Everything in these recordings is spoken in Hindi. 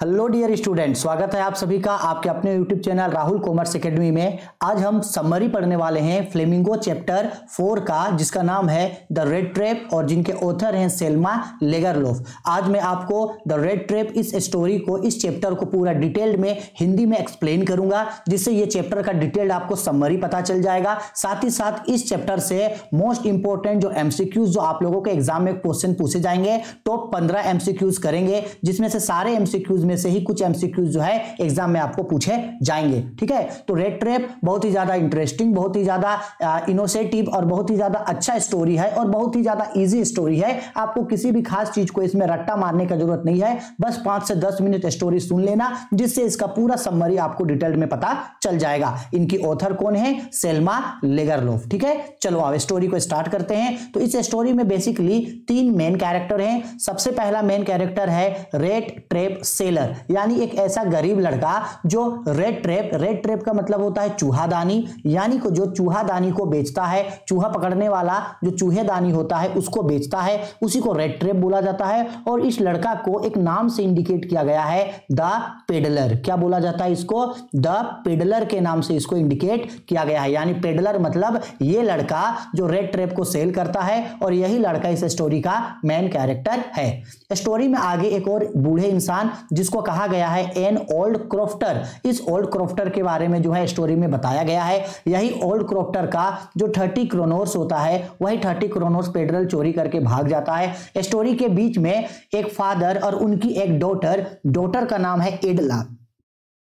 हेलो डियर स्टूडेंट, स्वागत है आप सभी का आपके अपने YouTube channel Rahul commerce academy में। आज हम समरी पढ़ने वाले हैं फ्लेमिंगो चैप्टर 4 का, जिसका नाम है द रेड ट्रैप और जिनके ऑथर हैं सेल्मा लेगरलोफ। आज मैं आपको द रेड ट्रैप इस स्टोरी को, इस चैप्टर को पूरा डिटेल्ड में हिंदी में एक्सप्लेन करूंगा, जिससे ये चैप्टर का डिटेल्ड आपको समरी पता चल जाएगा। साथ ही साथ इस चैप्टर से मोस्ट इंपॉर्टेंट जो एमसीक्यूज जो आप लोगों के एग्जाम में क्वेश्चन पूछे जाएंगे, टॉप 15 एमसीक्यूज करेंगे, जिसमें से सारे एमसीक्यूज से ही कुछ एमसीक्यूज जो है एग्जाम में आपको पूछे जाएंगे। ठीक है, तो रेड ट्रैप बहुत ही ज्यादा इंटरेस्टिंग, बहुत ही ज्यादा इनोवेटिव और बहुत ही ज्यादा अच्छा स्टोरी है और बहुत ही ज्यादा इजी स्टोरी है। आपको किसी भी खास चीज को इसमें रट्टा मारने का जरूरत नहीं है, बस 5 से 10 मिनट स्टोरी सुन लेना, जिससे इसका पूरा समरी आपको डिटेल में पता चल जाएगा। इनकी ऑथर कौन है? सेल्मा लेगरलोफ। ठीक है, चलो अब स्टोरी को स्टार्ट करते हैं। तो इस स्टोरी में बेसिकली 3 मेन कैरेक्टर हैं। सबसे पहला मेन कैरेक्टर है रेड ट्रैप सेलर, यानी एक ऐसा गरीब लड़का जो रेड ट्रैप का मतलब होता है चूहादानी, यानी को जो चूहादानी को बेचता है, चूहा पकड़ने वाला जो चूहेदानी होता है उसको बेचता है, उसी को रेड ट्रैप बोला जाता है। और इस लड़का को एक नाम से इंडिकेट किया गया है, द पेडलर। क्या बोला जाता है इसको? द पेडलर के नाम से इसको इंडिकेट किया गया है, यानी पेडलर मतलब ये लड़का जो रेड ट्रैप को सेल करता है, और यही लड़का इस स्टोरी का मेन कैरेक्टर है। स्टोरी में आगे एक और बूढ़े इंसान जिसको कहा गया है एन ओल्ड क्रॉफ्टर, इस ओल्ड क्रॉफ्टर के बारे में जो है स्टोरी में बताया गया है। यही ओल्ड क्रॉफ्टर का जो 30 क्रोनोर्स होता है, वही 30 क्रोनोर्स पेडलर चोरी करके भाग जाता है। स्टोरी के बीच में एक फादर और उनकी एक डॉटर का नाम है एडला।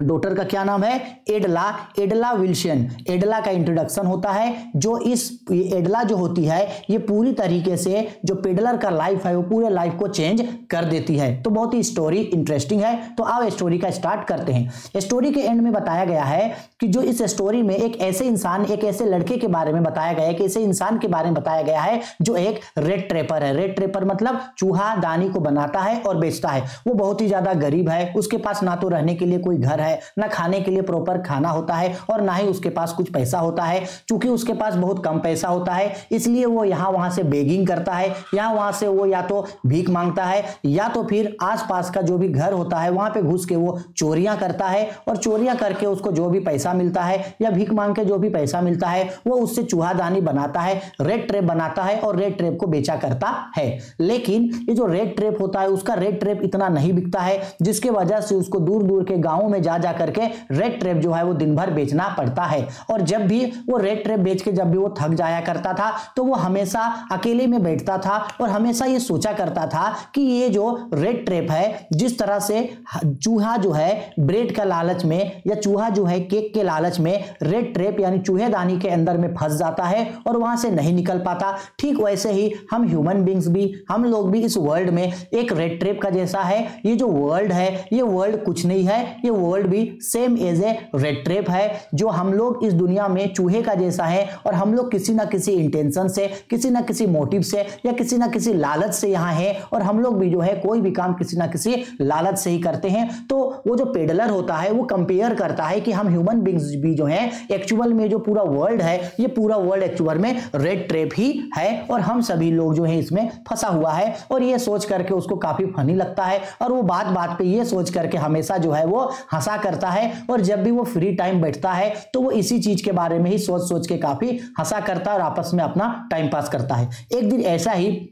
डॉटर का क्या नाम है? एडला विल्सन। एडला का इंट्रोडक्शन होता है, जो एडला जो होती है ये पूरी तरीके से जो पेडलर का लाइफ है वो पूरे लाइफ को चेंज कर देती है। तो बहुत ही स्टोरी इंटरेस्टिंग है। तो आओ स्टोरी का स्टार्ट करते हैं। स्टोरी के एंड में बताया गया है कि जो इस स्टोरी में एक ऐसे इंसान, एक ऐसे लड़के के बारे में बताया गया है, कि ऐसे इंसान के बारे में बताया गया है जो एक रेड ट्रैपर है। रेड ट्रैपर मतलब चूहा दानी को बनाता है और बेचता है। वो बहुत ही ज्यादा गरीब है, उसके पास ना तो रहने के लिए कोई घर है, ना खाने के लिए प्रॉपर खाना होता है, और ना ही उसके पास कुछ पैसा होता है। चूंकि उसके पास बहुत कम पैसा होता है, इसलिए वो यहां वहां से बेगिंग करता है, यहां वहां से वो या तो भीख मांगता है, या तो फिर आसपास का जो भी घर होता है वहां पे घुस के वो चोरियां करता है, और चोरियां करके उसको जो भी पैसा मिलता है या भीख मांग के जो भी पैसा मिलता है वो उससे चूहादानी बनाता है, रेड ट्रैप बनाता है और रेड ट्रैप को बेचा करता है। लेकिन ये जो रेड ट्रैप होता है उसका रेड ट्रैप इतना नहीं बिकता है, जिसके वजह से उसको दूर दूर के गांवों में जा करके रेड ट्रैप जो है वो दिन भर बेचना पड़ता है। और जब भी वो रेड ट्रैप बेच के जब भी वो थक जाया करता था, तो वो हमेशा अकेले में बैठता था और हमेशा ये सोचा करता था कि ये जो रेड ट्रैप है, जिस तरह से चूहा जो है ब्रेड का लालच में या चूहा जो है केक के लालच में रेड ट्रैप यानी चूहेदानी के अंदर में फंस जाता है और वहां से नहीं निकल पाता, ठीक वैसे ही हम ह्यूमन बींग्स भी, हम लोग भी इस वर्ल्ड में एक रेड ट्रैप का जैसा है। ये जो वर्ल्ड है, ये वर्ल्ड कुछ नहीं है, ये वर्ल्ड भी same as a rat trap है। जो हम लोग इस दुनिया में चूहे का जैसा है, और हम लोग किसी ना किसी इंटेंशन से, किसी ना किसी मोटिव से या किसी ना किसी लालच से यहाँ है, और हम लोग भी जो है कोई भी काम किसी ना किसी लालच से ही करते हैं। तो वो जो पेडलर होता है वो कंपेयर करता है कि हम ह्यूमन बींग्स भी जो है एक्चुअल में जो पूरा वर्ल्ड है, ये पूरा वर्ल्ड एक्चुअल में रेड ट्रैप ही है, और हम सभी लोग जो है इसमें फंसा हुआ है। और ये सोच करके उसको काफी फनी लगता है, और वो बात बात पे ये सोच करके हमेशा जो है वो हंसा करता है। और जब भी वो फ्री टाइम बैठता है तो वो इसी चीज के बारे में ही सोच सोच के काफी हंसा करता है और आपस में अपना टाइम पास करता है। एक दिन ऐसा ही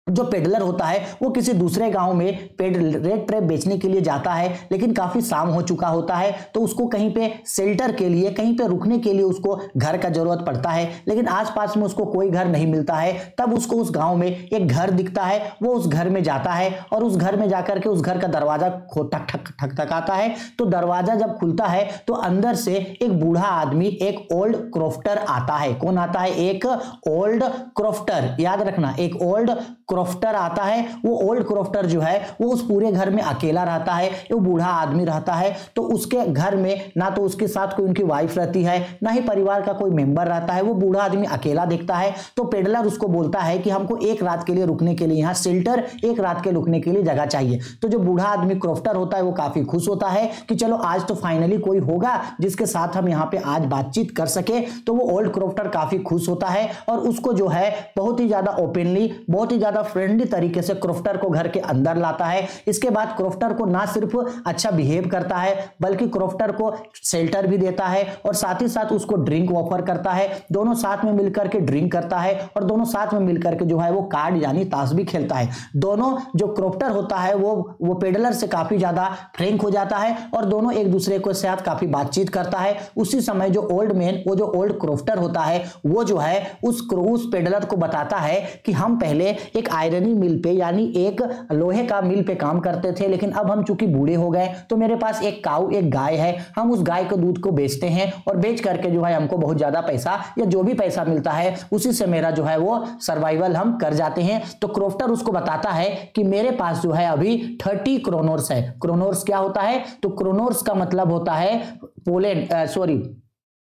जो पेडलर होता है वो किसी दूसरे गांव में रेड ट्रैप बेचने के लिए जाता है, लेकिन काफी शाम हो चुका होता है, तो उसको कहीं पे शेल्टर के लिए, कहीं पे रुकने के लिए उसको घर का जरूरत पड़ता है, लेकिन आसपास में उसको कोई घर नहीं मिलता है। तब उसको उस गांव में एक घर दिखता है, वो उस घर में जाता है, और उस घर में जाकर के उस घर का दरवाजा ठक ठक ठक ठकाता है। तो दरवाजा जब खुलता है तो अंदर से एक बूढ़ा आदमी, एक ओल्ड क्रॉफ्टर आता है। कौन आता है? एक ओल्ड क्रॉफ्टर, याद रखना, एक ओल्ड क्रॉफ्टर आता है। वो ओल्ड क्रॉफ्टर जो है वो उस पूरे घर में अकेला रहता है, वो बूढ़ा आदमी रहता है। तो उसके घर में ना तो उसके साथ कोई उनकी वाइफ रहती है, ना ही परिवार का कोई मेंबर रहता है, वो बूढ़ा आदमी अकेला देखता है। तो पेडलर उसको बोलता है कि हमको एक रात के लिए रुकने के लिए यहाँ शेल्टर, एक रात के रुकने के लिए जगह चाहिए। तो जो बूढ़ा आदमी क्रॉफ्टर होता है वो काफी खुश होता है कि चलो आज तो फाइनली कोई होगा जिसके साथ हम यहाँ पे आज बातचीत कर सके। तो वो ओल्ड क्रॉफ्टर काफी खुश होता है और उसको जो है बहुत ही ज्यादा ओपनली, बहुत ही ज्यादा फ्रेंडली तरीके से क्रॉफ्टर को घर के अंदर लाता है। इसके बाद क्रॉफ्टर को ना सिर्फ अच्छा बिहेव करता है बल्कि क्रॉफ्टर को शेल्टर भी देता है और साथ ही साथ उसको ड्रिंक ऑफर करता है। दोनों साथ में मिलकर के ड्रिंक करता है और दोनों साथ में मिलकर के जो है वो कार्ड यानी ताश भी खेलता है। दोनों जो क्रॉफ्टर होता है वो पेडलर से काफी ज्यादा फ्रैंक हो जाता है और दोनों एक दूसरे के साथ काफी बातचीत करता है। उसी समय जो ओल्ड मैन, वो जो ओल्ड क्रॉफ्टर होता है, वो जो है उस पेडलर को बताता है कि हम पहले एक आयरनी मिल पे यानी एक लोहे का मिल पे काम करते थे, लेकिन अब हम चूंकि बूढ़े हो गए तो मेरे पास एक काऊ, एक गाय है। हम उस गाय के दूध को बेचते हैं और बेच करके जो है हमको बहुत ज्यादा पैसा या जो भी पैसा मिलता है उसी से मेरा जो है वो सर्वाइवल हम कर जाते हैं। तो क्रॉफ्टर उसको बताता है कि मेरे पास जो है अभी 30 क्रोनोर्स है। क्रोनोर्स क्या होता है? तो क्रोनोर्स का मतलब होता है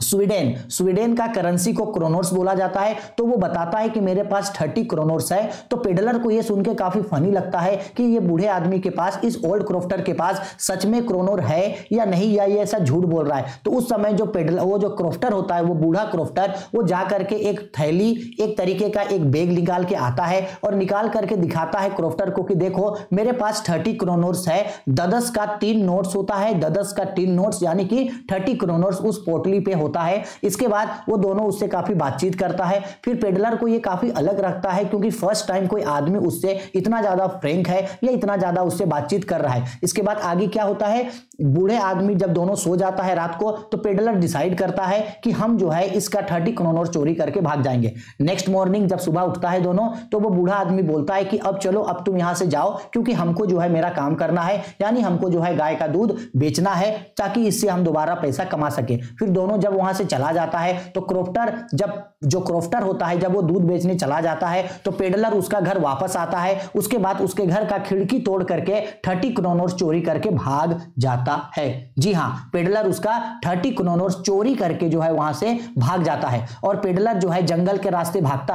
स्वीडन का करेंसी को क्रोनोर्स बोला जाता है। तो वो बताता है कि मेरे पास 30 क्रोनोर्स है। तो पेडलर को ये सुन के काफी फनी लगता है कि ये बूढ़े आदमी के पास, इस ओल्ड क्रॉफ्टर के पास सच में क्रोनोर है या नहीं, या ये ऐसा झूठ बोल रहा है। तो उस समय जो वो जो क्रॉफ्टर होता है, वो बूढ़ा क्रॉफ्टर, वो जा करके एक थैली, एक तरीके का एक बैग निकाल के आता है और निकाल करके दिखाता है क्रॉफ्टर को कि देखो मेरे पास 30 क्रोनोर्स है। 10 का 3 नोट्स होता है, 10 का 3 नोट्स यानी कि 30 क्रोनोर्स उस पोटली पे होता है। इसके बाद वो दोनों उससे काफी बातचीत करता है। फिर पेडलर को ये काफी अलग रखता है क्योंकि फर्स्ट टाइम कोई आदमी उससे इतना ज्यादा फ्रैंक है या इतना ज्यादा उससे बातचीत कर रहा है। इसके बाद आगे क्या होता है, बूढ़े आदमी जब दोनों सो जाता है रात को, तो पेडलर डिसाइड करता है कि हम जो है इसका 30 क्रोनोर चोरी करके भाग जाएंगे। नेक्स्ट मॉर्निंग जब सुबह उठता है दोनों, तो वो बूढ़ा आदमी बोलता है कि अब चलो, अब तुम यहां से जाओ क्योंकि हमको जो है मेरा काम करना है, यानी हमको जो है गाय का दूध बेचना है ताकि इससे हम दोबारा पैसा कमा सके। फिर दोनों जब वहां से चला जाता है तो क्रॉफ्टर होता है, जब वो दूध बेचने चला जाता है तो पेडलर उसका घर वापस आता है। उसके बाद उसके घर का खिड़की तोड़ करके 30 क्रोनोर चोरी करके भाग जाता है। जी हां, पेडलर उसका 30 क्रोनोर चोरी करके जो है वहां से भाग जाता है। और पेडलर जो है जंगल के रास्ते भागता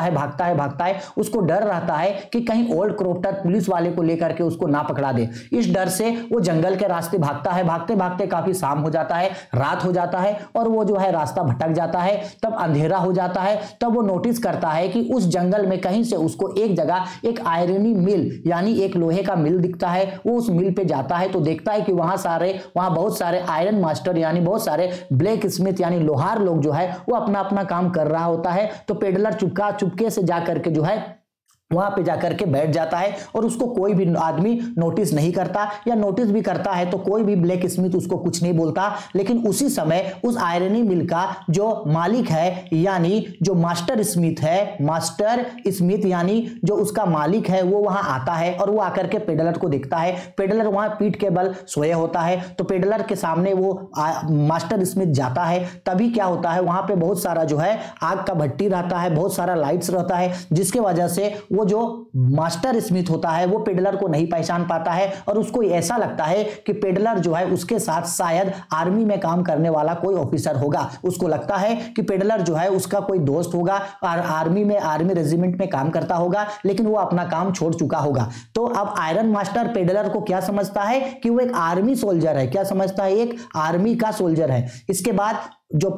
है। उसको डर रहता है कि कहीं ओल्ड क्रॉफ्टर पुलिस वाले को लेकर के उसको ना पकड़ा दे। इस डर से वो जंगल के रास्ते भागता है। भागते काफी शाम हो जाता है, रात हो जाता है और वो जो है रास्ता भटक जाता है। तब अंधेरा हो जाता है। तब वो नोटिस करता है कि उस जंगल में कहीं से उसको एक जगह एक आयरनी मिल यानी एक लोहे का मिल दिखता है। वो उस मिल पे जाता है तो देखता है कि वहां बहुत सारे आयरन मास्टर यानी बहुत सारे ब्लैक स्मिथ यानी लोहार लोग जो है वो अपना अपना काम कर रहा होता है। तो पेडलर चुपके से जाकर के जो है वहां पे जाकर के बैठ जाता है और उसको कोई भी आदमी नोटिस नहीं करता, या नोटिस भी करता है तो कोई भी ब्लैक स्मिथ उसको कुछ नहीं बोलता। लेकिन उसी समय उस आयरनी मिल का जो मालिक है यानी जो मास्टर स्मिथ यानी जो उसका मालिक है वो वहां आता है और वो आकर के पेडलर को देखता है। पेडलर वहां पीठ के बल सोए होता है। तो पेडलर के सामने वो मास्टर स्मिथ जाता है। तभी क्या होता है, वहां पे बहुत सारा जो है आग का भट्टी रहता है, बहुत सारा लाइट्स रहता है, जिसके वजह से वो जो मास्टर स्मिथ होता है वो पेडलर को नहीं पहचान पाता है और उसको ऐसा लगता है कि पेडलर जो है उसके साथ शायद आर्मी में काम करने वाला कोई ऑफिसर होगा। उसको लगता है कि पेडलर जो है उसका कोई दोस्त होगा और आर्मी रेजिमेंट में काम करता होगा, लेकिन वो अपना काम छोड़ चुका होगा। तो अब आयरन मास्टर पेडलर को क्या समझता है कि वो एक आर्मी सोल्जर है। क्या समझता है? एक आर्मी का सोल्जर है। इसके बाद जो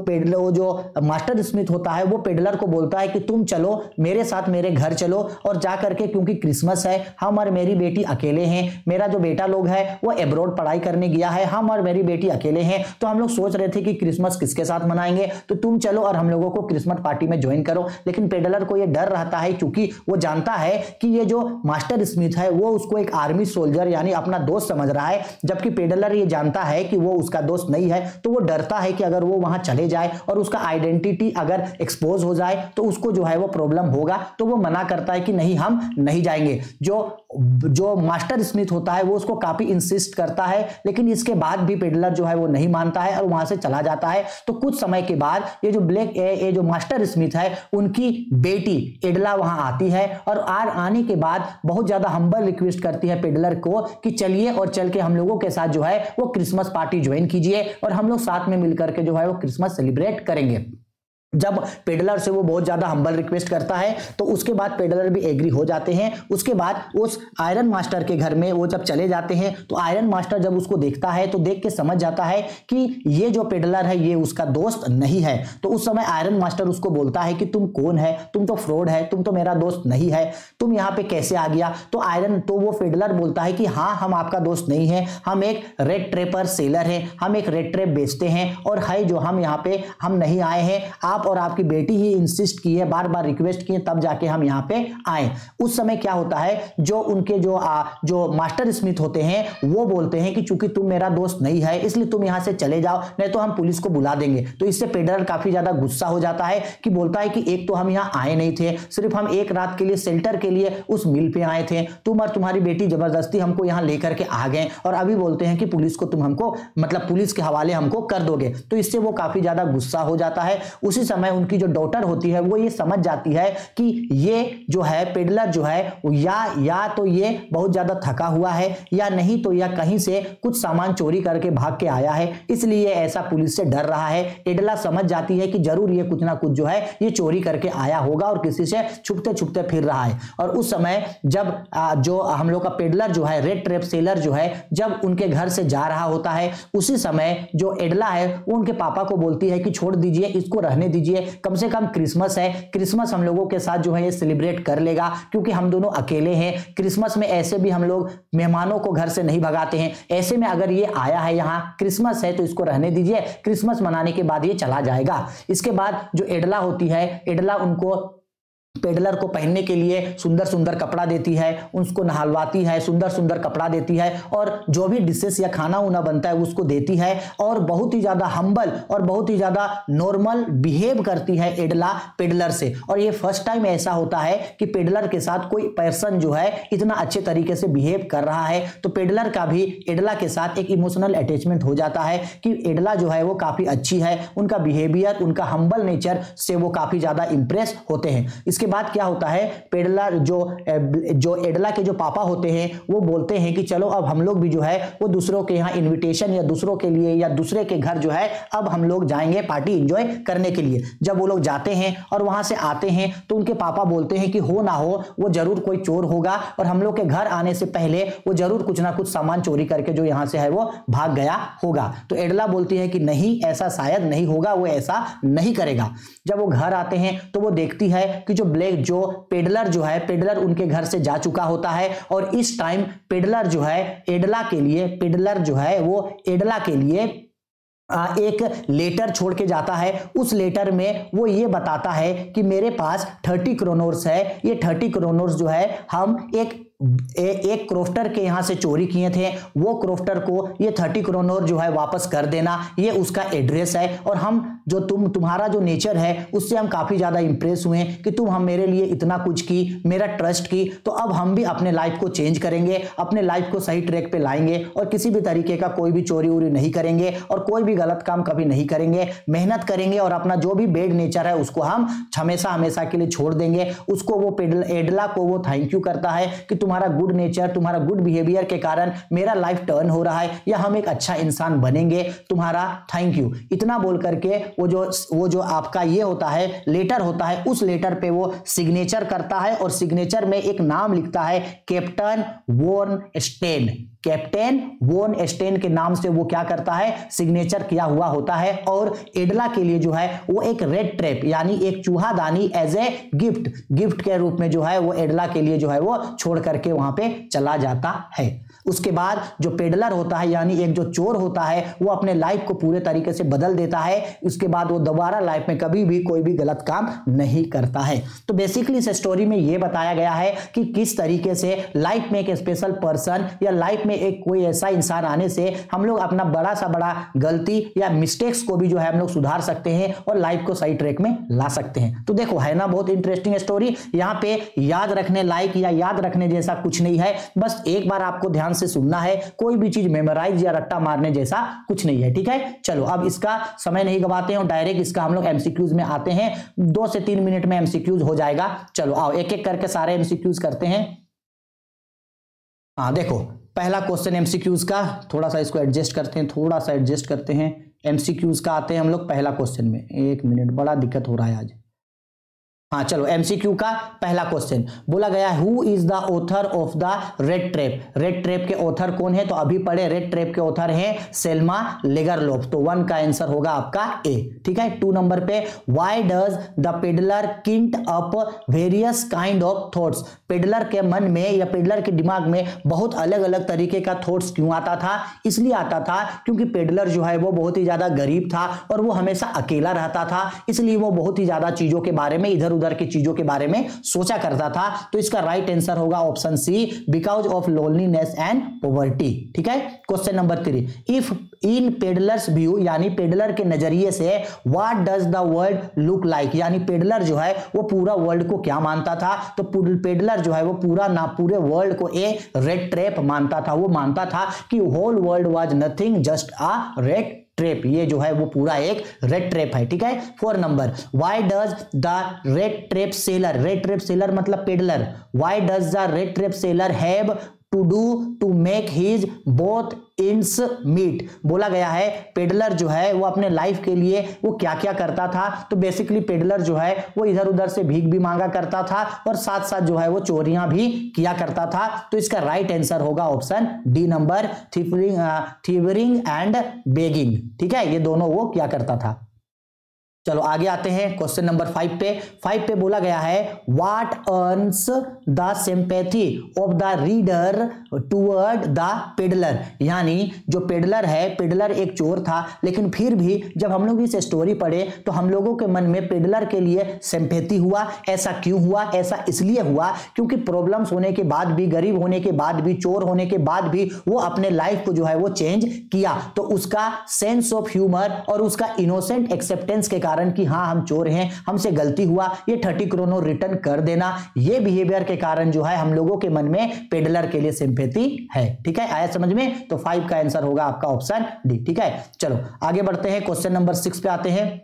मास्टर स्मिथ होता है वो पेडलर को बोलता है कि तुम चलो मेरे साथ, मेरे घर चलो और जा करके, क्योंकि क्रिसमस है, हम और मेरी बेटी अकेले हैं। मेरा जो बेटा लोग है वो एब्रॉड पढ़ाई करने गया है, हम और मेरी बेटी अकेले हैं। तो हम लोग सोच रहे थे कि क्रिसमस किसके साथ मनाएंगे, तो तुम चलो और हम लोगों को क्रिसमस पार्टी में ज्वाइन करो। लेकिन पेडलर को यह डर रहता है क्योंकि वो जानता है कि ये जो मास्टर स्मिथ है वो उसको एक आर्मी सोल्जर यानी अपना दोस्त समझ रहा है, जबकि पेडलर ये जानता है कि वो उसका दोस्त नहीं है। तो वो डरता है कि अगर वो वहां चले जाए और उसका आइडेंटिटी अगर एक्सपोज हो जाए तो उसको जो है वो प्रॉब्लम होगा। तो वो मना करता है कि नहीं, हम नहीं जाएंगे। जो मास्टर स्मिथ होता है वो उसको काफी इंसिस्ट करता है, लेकिन इसके बाद भी पेडलर जो है वो नहीं मानता है और वहां से चला जाता है। तो कुछ समय के बाद ये जो मास्टर स्मिथ है उनकी बेटी एडला वहां आती है और आने के बाद बहुत ज्यादा हम्बल रिक्वेस्ट करती है पेडलर को कि चलिए और चल के हम लोगों के साथ जो है वो क्रिसमस पार्टी ज्वाइन कीजिए और हम लोग साथ में मिलकर के जो है वो क्रिसमस सेलिब्रेट करेंगे। जब पेडलर से वो बहुत ज्यादा हम्बल रिक्वेस्ट करता है तो उसके बाद पेडलर भी एग्री हो जाते हैं। उसके बाद उस आयरन मास्टर के घर में वो जब चले जाते हैं तो आयरन मास्टर जब उसको देखता है तो देख के समझ जाता है कि ये जो पेडलर है ये उसका दोस्त नहीं है। तो उस समय आयरन मास्टर उसको बोलता है कि तुम कौन है, तुम तो फ्रॉड है, तुम तो मेरा दोस्त नहीं है, तुम यहाँ पे कैसे आ गया। तो वो पेडलर बोलता है कि हाँ हम आपका दोस्त नहीं है, हम एक रेड ट्रेपर सेलर है, हम एक रेड ट्रेप बेचते हैं और है जो हम यहाँ पे हम नहीं आए हैं, आप और आपकी बेटी ही इंसिस्ट की है, बार बार रिक्वेस्ट की है, तब जाके हम यहाँ पे आए। उस समय क्या होता है जो उनके जो मास्टर स्मिथ होते हैं वो बोलते हैं कि चूंकि तुम मेरा दोस्त नहीं है इसलिए तुम यहाँ से चले जाओ, नहीं तो हम पुलिस को बुला देंगे। तो इससे पेडलर काफी ज्यादा गुस्सा हो जाता है कि बोलता है कि एक तो हम यहाँ आए नहीं थे, सिर्फ हम एक रात के लिए शेल्टर के लिए उस मिल पे आए थे, तुम और तुम्हारी बेटी जबरदस्ती हमको यहाँ लेकर के आ गए और अभी बोलते हैं कि पुलिस को तुम हमको मतलब पुलिस के हवाले हमको कर दोगे। तो इससे वो काफी ज्यादा गुस्सा हो जाता है। उसी समय उनकी जो डॉटर होती है वो ये समझ जाती है कि ये जो है पेडलर जो है या तो ये बहुत ज्यादा थका हुआ है या नहीं तो या कहीं से कुछ सामान चोरी करके भाग के आया है, इसलिए ऐसा पुलिस से डर रहा है। एडला समझ जाती है कि जरूर ये कुछ ना कुछ जो है ये चोरी करके आया होगा और किसी से छुपते छुपते फिर रहा है। और उस समय जब जो हम लोग का पेडलर जो है रेड ट्रेप सेलर जो है जब उनके घर से जा रहा होता है उसी समय जो एडला है वो उनके पापा को बोलती है कि छोड़ दीजिए, इसको रहने दीजिए, कम से कम क्रिसमस है, क्रिसमस हम लोगों के साथ जो है ये सेलिब्रेट कर लेगा क्योंकि हम दोनों अकेले हैं। क्रिसमस में ऐसे भी हम लोग मेहमानों को घर से नहीं भगाते हैं, ऐसे में अगर ये आया है यहाँ क्रिसमस है तो इसको रहने दीजिए, क्रिसमस मनाने के बाद ये चला जाएगा। इसके बाद जो एडला होती है एडला उनको पेडलर को पहनने के लिए सुंदर सुंदर कपड़ा देती है, उसको नहलवाती है, सुंदर सुंदर कपड़ा देती है और जो भी डिशेस या खाना उना बनता है उसको देती है और बहुत ही ज्यादा हम्बल और बहुत ही ज्यादा नॉर्मल बिहेव करती है एडला पेडलर से। और ये फर्स्ट टाइम ऐसा होता है कि पेडलर के साथ कोई पर्सन जो है इतना अच्छे तरीके से बिहेव कर रहा है। तो पेडलर का भी एडला के साथ एक इमोशनल अटैचमेंट हो जाता है कि एडला जो है वो काफी अच्छी है, उनका बिहेवियर उनका हम्बल नेचर से वो काफी ज्यादा इंप्रेस होते हैं। इसके बाद क्या होता है पेडलर जो एडला के जो पापा होते हैं वो बोलते हैं कि चलो अब हम लोग भी जो है वो दूसरों के यहाँ इनविटेशन या दूसरों के लिए या दूसरे के घर जो है अब हम लोग जाएंगे पार्टी एंजॉय करने के लिए। जब वो लोग जाते हैं और वहां से आते हैं तो उनके पापा बोलते हैं कि हो ना हो वो जरूर कोई चोर होगा और हम लोग के घर आने से पहले वो जरूर कुछ ना कुछ सामान चोरी करके जो यहां से है वो भाग गया होगा। तो एडला बोलती है कि नहीं ऐसा शायद नहीं होगा, वो ऐसा नहीं करेगा। जब वो घर आते हैं तो वो देखती है कि जो पेडलर जो है पेडलर उनके घर से जा चुका होता है और इस टाइम पेडलर जो है एडला के लिए एक लेटर छोड़ के जाता है। उस लेटर में वो ये बताता है कि मेरे पास 30 क्रोनोर्स है, ये 30 क्रोनोर्स जो है हम एक क्रोफ्टर के यहां से चोरी किए थे, वो क्रोफ्टर को ये 30 क्रोनोर जो है वापस कर देना, ये उसका एड्रेस है। और हम जो तुम्हारा जो नेचर है उससे हम काफी ज्यादा इंप्रेस हुए कि तुम हम मेरे लिए इतना कुछ की, मेरा ट्रस्ट की, तो अब हम भी अपने लाइफ को चेंज करेंगे, अपने लाइफ को सही ट्रैक पे लाएंगे और किसी भी तरीके का कोई भी चोरी वोरी नहीं करेंगे और कोई भी गलत काम कभी नहीं करेंगे, मेहनत करेंगे और अपना जो भी बैड नेचर है उसको हम हमेशा हमेशा के लिए छोड़ देंगे। उसको वो एडला को वो थैंक यू करता है कि तुम्हारा गुड नेचर तुम्हारा गुड बिहेवियर के कारण मेरा लाइफ टर्न हो रहा है या हम एक अच्छा इंसान बनेंगे, तुम्हारा थैंक यू। इतना बोल करके वो जो आपका ये होता है लेटर होता है उस लेटर पे वो सिग्नेचर करता है और सिग्नेचर में एक नाम लिखता है Captain von Stahle. Captain von Stahle के नाम से वो क्या करता है सिग्नेचर किया हुआ होता है। और एडला के लिए जो है वो एक रेड ट्रैप यानी एक चूहादानी एज ए गिफ्ट के रूप में जो है वो एडला के लिए जो है वो छोड़ करके वहां पे चला जाता है। उसके बाद जो पेडलर होता है यानी एक जो चोर होता है वो अपने लाइफ को पूरे तरीके से बदल देता है। उसके बाद वो दोबारा लाइफ में कभी भी कोई भी गलत काम नहीं करता है। तो बेसिकली इस स्टोरी में ये बताया गया है कि किस तरीके से लाइफ में एक स्पेशल पर्सन या लाइफ में एक कोई ऐसा इंसान आने से हम लोग अपना बड़ा सा बड़ा गलती या मिस्टेक्स को भी जो है हम लोग सुधार सकते हैं और लाइफ को सही ट्रैक में ला सकते हैं। तो देखो है ना बहुत इंटरेस्टिंग स्टोरी। यहाँ पे याद रखने लायक या याद रखने जैसा कुछ नहीं है, बस एक बार आपको ध्यान से सुनना है, कोई भी चीज मेमोराइज या रट्टा मारने जैसा कुछ नहीं है। ठीक है, चलो अब इसका समय नहीं गवाते हैं और डायरेक्ट इसका हम लोग एमसीक्यूज में आते हैं। 2 से 3 मिनट में एमसीक्यूज हो जाएगा। चलो आओ एक एक करके सारे एमसीक्यूज करते हैं। हाँ देखो पहला क्वेश्चन एमसीक्यूज का, थोड़ा सा इसको एडजस्ट करते हैं, थोड़ा सा एडजस्ट करते हैं। एमसीक्यूज का आते हैं हम लोग पहला क्वेश्चन में। एक मिनट, बड़ा दिक्कत हो रहा है आज। हाँ चलो, एमसीक्यू का पहला क्वेश्चन बोला गया, who is the author of the red trap. Red trap के ऑथर कौन है? तो अभी पढ़े, रेड ट्रैप के ऑथर हैं सेल्मा लेगरलोफ। तो 1 का आंसर होगा आपका ए। ठीक है, 2 नंबर पे, why does the peddler Kint up various kind of thoughts. Peddler के मन में या पेडलर के दिमाग में बहुत अलग अलग तरीके का थॉट्स क्यों आता था? इसलिए आता था क्योंकि पेडलर जो है वो बहुत ही ज्यादा गरीब था और वो हमेशा अकेला रहता था, इसलिए वो बहुत ही ज्यादा चीजों के बारे में, इधर उधर की चीजों के बारे में सोचा करता था। तो इसका राइट आंसर होगा option C, because of loneliness and poverty. ठीक है, question number 3, if in peddler's view, यानी पेडलर के नजरिए से, what does the world look like, यानी पेडलर जो है वो पूरा वर्ल्ड को क्या मानता था? तो पेडलर जो है वो पूरे वर्ल्ड को ए रेड ट्रैप मानता था। वो मानता था कि whole world was nothing just a rat trap. ये जो है वो पूरा एक रेड ट्रैप है। ठीक है, 4 number, why does the rattrap seller, rattrap seller मतलब peddler, why does the rattrap seller have to do to make his both ends meet. बोला गया है पेडलर जो है वो अपने लाइफ के लिए वो क्या क्या करता था? तो बेसिकली पेडलर जो है वो इधर उधर से भीख भी मांगा करता था और साथ साथ जो है वो चोरियां भी किया करता था। तो इसका राइट आंसर होगा option D number, thieving and begging. ठीक है, ये दोनों वो क्या करता था। चलो आगे आते हैं क्वेश्चन नंबर 5 पे। 5 पे बोला गया है, what earns the sympathy of the reader toward the peddler. यानी जो पेडलर है, पेडलर एक चोर था, लेकिन फिर भी जब हम लोग इस स्टोरी पढ़े तो हम लोगों के मन में पेडलर के लिए सिंपैथी हुआ। ऐसा क्यों हुआ? ऐसा इसलिए हुआ क्योंकि प्रॉब्लम्स होने के बाद भी, गरीब होने के बाद भी, चोर होने के बाद भी वो अपने लाइफ को जो है वो चेंज किया। तो उसका सेंस ऑफ ह्यूमर और उसका इनोसेंट एक्सेप्टेंस के कारण कि हाँ हम चोर हैं, हमसे गलती हुआ, ये 30 करोड़ रिटर्न कर देना, ये बिहेवियर के कारण जो है हम लोगों के मन में पेडलर के लिए सिंपैथी है। ठीक है, आया समझ में? तो 5 का आंसर होगा आपका ऑप्शन डी। ठीक है, चलो आगे बढ़ते हैं, क्वेश्चन नंबर 6 पे आते हैं।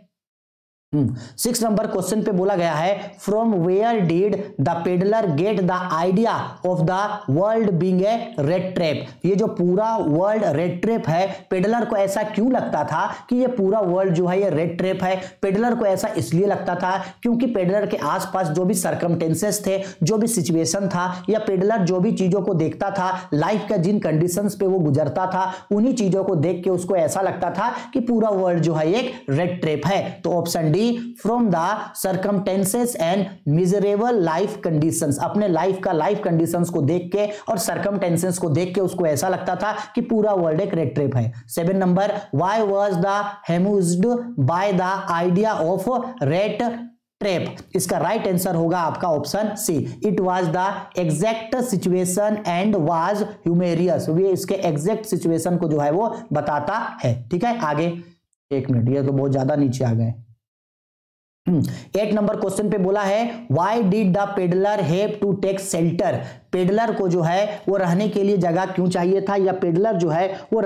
6 नंबर क्वेश्चन पे बोला गया है, from where did the peddler get the idea of the world being a rat trap. ये जो पूरा वर्ल्ड रेड ट्रैप है, पेडलर को ऐसा क्यों लगता था कि ये पूरा वर्ल्ड जो है ये रेड ट्रैप है? पेडलर को ऐसा इसलिए लगता था क्योंकि पेडलर के आसपास जो भी सर्कमटेंसेस थे, जो भी सिचुएशन था, या पेडलर जो भी चीजों को देखता था, लाइफ का जिन कंडीशंस पे वो गुजरता था, उन्हीं चीजों को देख के उसको ऐसा लगता था कि पूरा वर्ल्ड जो है एक रेड ट्रैप है। तो option D, from the circumstances and miserable life conditions, अपने लाइफ का लाइफ कंडीशंस को देख के और सर्कमटेंसेस को देख के उसको ऐसा लगता था कि पूरा वर्ल्ड एक रेड ट्रैप है। 7 number, why was the amused by the idea of red trap. इसका राइट आंसर होगा आपका option C, it was the exact situation and was humorous. ये इसके एग्जैक्ट सिचुएशन को जो है वो बताता है। ठीक है, आगे 1 मिनट, ये तो बहुत ज्यादा नीचे आ गए। 8 नंबर क्वेश्चन पे बोला है, why did the peddler have to take shelter. Peddler को जो है वो रहने के लिए जगह क्यों चाहिए था, या पेडलर जो है वो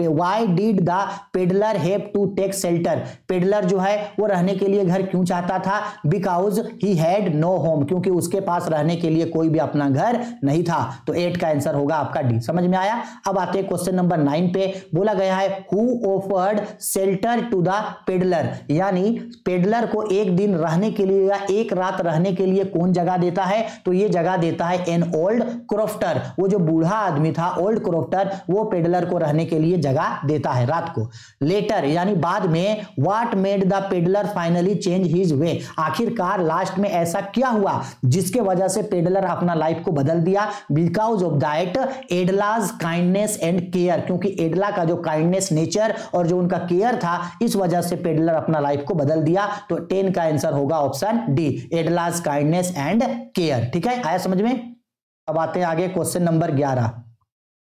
why did the peddler have to take shelter. Peddler जो है वो रहने के लिए घर क्यों चाहता था? Because he had no home, क्योंकि उसके पास रहने के लिए कोई भी अपना घर नहीं था। तो 8 का आंसर होगा आपका डी। समझ में आया? अब आते हैं क्वेश्चन नंबर 9 पे। बोला गया है, who offered shelter to the peddler. यानी पेडलर को एक दिन रहने के लिए या एक रात रहने के लिए कौन जगह देता है? तो ये जगह देता है एन ओल्ड क्रॉफ्टर। वो जो बूढ़ा आदमी था, ओल्ड क्रॉफ्टर, वो पेडलर को रहने के लिए जगह देता है रात को। लेटर यानी बाद में, what made the peddler finally change his way. आखिरकार लास्ट में ऐसा क्या हुआ जिसके वजह से पेडलर अपना लाइफ को बदल दिया? Because of that Edla's kindness and care. क्योंकि एडला का जो काइंडनेस नेचर और जो उनका केयर था, इस वजह से पेडलर अपना लाइफ को बदल दिया। तो 10 का आंसर होगा option D, Edla's kindness and care. ठीक है, आया समझ में? अब आते हैं आगे क्वेश्चन नंबर 11।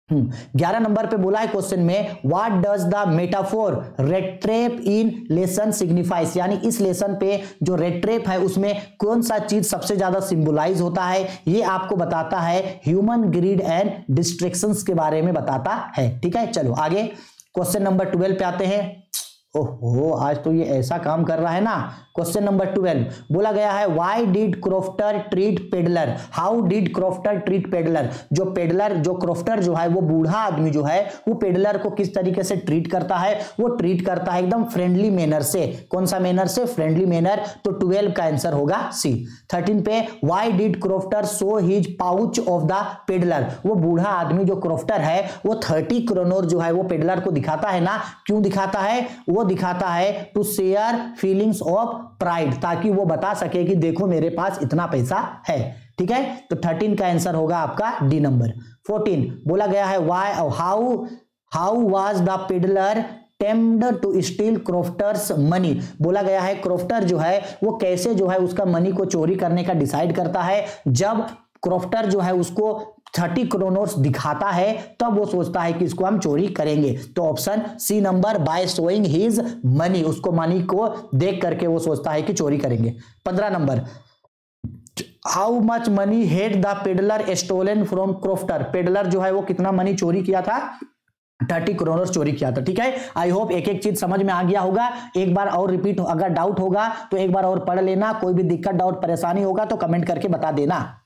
11 नंबर पे बोला है क्वेश्चन में, what does the metaphor red trap in lesson signifies. यानी इस लेसन पे जो रेड ट्रैप है उसमें कौन सा चीज सबसे ज्यादा सिंबलाइज होता है? ये आपको बताता है ह्यूमन ग्रीड एंड डिस्ट्रैक्शंस के बारे में बताता है। ठीक है, चलो आगे क्वेश्चन नंबर 12 पे आते हैं। ओहो, आज तो ये ऐसा काम कर रहा है ना, क्वेश्चन नंबर 12 बोला गया है why did crofter treat peddler, how did crofter treat peddler, जो पेडलर जो क्रॉफ्टर जो है वो बूढ़ा आदमी जो है वो पेडलर को किस तरीके से ट्रीट करता है, वो ट्रीट करता है एकदम फ्रेंडली मैनर से। कौन सा मैनर से? Friendly manner. तो 12 का आंसर होगा सी। 13 पे why did crofter show his pouch of the peddler, वो बूढ़ा आदमी जो क्रॉफ्टर है वो 30 क्रोनोर जो है वो पेडलर को दिखाता है ना, क्यों दिखाता है? वो दिखाता है to share feelings of pride, ताकि वो बता सके कि देखो मेरे पास इतना पैसा है। ठीक है, तो 13 का आंसर होगा आपका डी नंबर। 14 बोला गया है why how was the peddler tempted to steal crofter's money, बोला गया है क्रॉफ्टर जो है वो कैसे जो है उसका मनी को चोरी करने का डिसाइड करता है। जब क्रॉफ्टर जो है उसको 30 क्रोनोर्स दिखाता है तब वो सोचता है कि इसको हम चोरी करेंगे। तो option C number, by showing his money, उसको मनी को देख करके वो सोचता है कि चोरी करेंगे। 15 number how much money had the peddler stolen from crofter, peddler जो है वो कितना मनी चोरी किया था? 30 क्रोनोर्स चोरी किया था। ठीक है, आई होप एक एक चीज समझ में आ गया होगा। एक बार और रिपीट, अगर डाउट होगा तो एक बार और पढ़ लेना, कोई भी दिक्कत डाउट परेशानी होगा तो कमेंट करके बता देना।